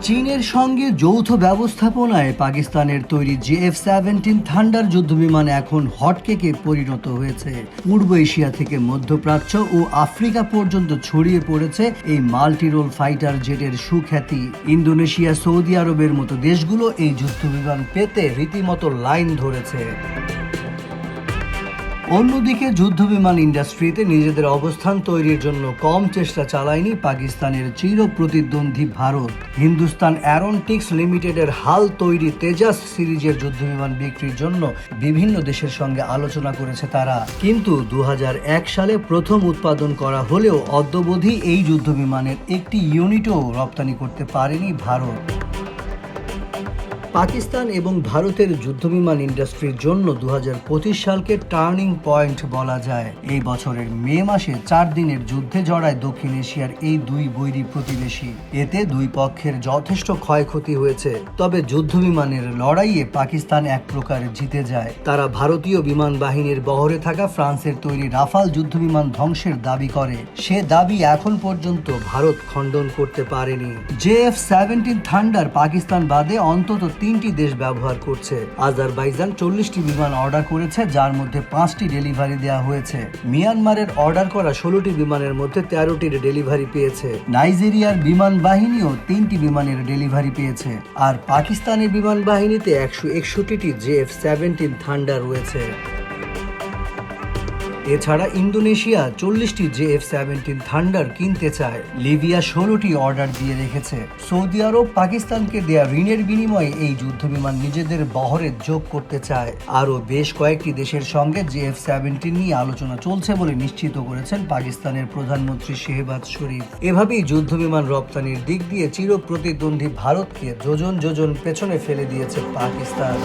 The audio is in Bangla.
চীনের সঙ্গে যৌথ ব্যবস্থাপনায় পাকিস্তানের তৈরি JF-17 থান্ডার যুদ্ধবিমান এখন হটকেকে পরিণত হয়েছে। পূর্ব এশিয়া থেকে মধ্যপ্রাচ্য ও আফ্রিকা পর্যন্ত ছড়িয়ে পড়েছে এই মাল্টিরোল ফাইটার জেটের সুখ্যাতি। ইন্দোনেশিয়া, সৌদি আরবের মতো দেশগুলো এই যুদ্ধবিমান পেতে রীতিমতো লাইন ধরেছে। অন্যদিকে যুদ্ধবিমান ইন্ডাস্ট্রিতে নিজেদের অবস্থান তৈরির জন্য কম চেষ্টা চালায়নি পাকিস্তানের চির প্রতিদ্বন্দ্বী ভারত। হিন্দুস্তান অ্যারোনটিক্স লিমিটেডের হাল তৈরি তেজাস সিরিজের যুদ্ধবিমান বিক্রির জন্য বিভিন্ন দেশের সঙ্গে আলোচনা করেছে তারা, কিন্তু 2001 সালে প্রথম উৎপাদন করা হলেও অদ্যাবধি এই যুদ্ধবিমানের একটি ইউনিটও রপ্তানি করতে পারেনি ভারত। পাকিস্তান এবং ভারতের যুদ্ধবিমান ইন্ডাস্ট্রির জন্য 2025 সালকে টার্নিং পয়েন্ট বলা যায়। এই বছরের মে মাসে 4 দিনের যুদ্ধে জড়ায় দক্ষিণ এশিয়ার এই দুই বৈরী প্রতিবেশী। এতে দুই পক্ষের যথেষ্ট ক্ষয়ক্ষতি হয়েছে, তবে যুদ্ধবিমানের লড়াইয়ে পাকিস্তান এক প্রকার জিতে যায়। তারা ভারতীয় বিমান বাহিনীর বহরে থাকা ফ্রান্সের তৈরি রাফাল যুদ্ধবিমান ধ্বংসের দাবি করে। সে দাবি এখন পর্যন্ত ভারত খণ্ডন করতে পারেনি। JF-17 থান্ডার পাকিস্তান বাদে অন্তত 3টি দেশ ব্যবহার করছে। আজারবাইজান 40টি বিমান অর্ডার করেছে, যার মধ্যে 5টি ডেলিভারি দেওয়া হয়েছে। মিয়ানমারের অর্ডার করা 16টি বিমানের মধ্যে 13টির ডেলিভারি পেয়েছে। নাইজেরিয়ার বিমান বাহিনীও 3টি বিমানের ডেলিভারি পেয়েছে। আর পাকিস্তানের বিমান বাহিনীতে 161টি JF-17 থান্ডার রয়েছে। এছাড়া ইন্দোনেশিয়া 40টি JF-17 থান্ডার কিনতে চায়। লিবিয়া 16টি অর্ডার দিয়ে রেখেছে। সৌদি আরব পাকিস্তানকে দেয়া ঋণের বিনিময়ে এই যুদ্ধবিমান নিজেদের বহরে যোগ করতে চায়। আরও বেশ কয়েকটি দেশের সঙ্গে JF-17 নিয়ে আলোচনা চলছে বলে নিশ্চিত করেছেন পাকিস্তানের প্রধানমন্ত্রী শেহবাজ শরীফ। এভাবেই যুদ্ধবিমান রপ্তানির দিক দিয়ে চির প্রতিদ্বন্দ্বী ভারতকে যোজন যোজন পেছনে ফেলে দিয়েছে পাকিস্তান।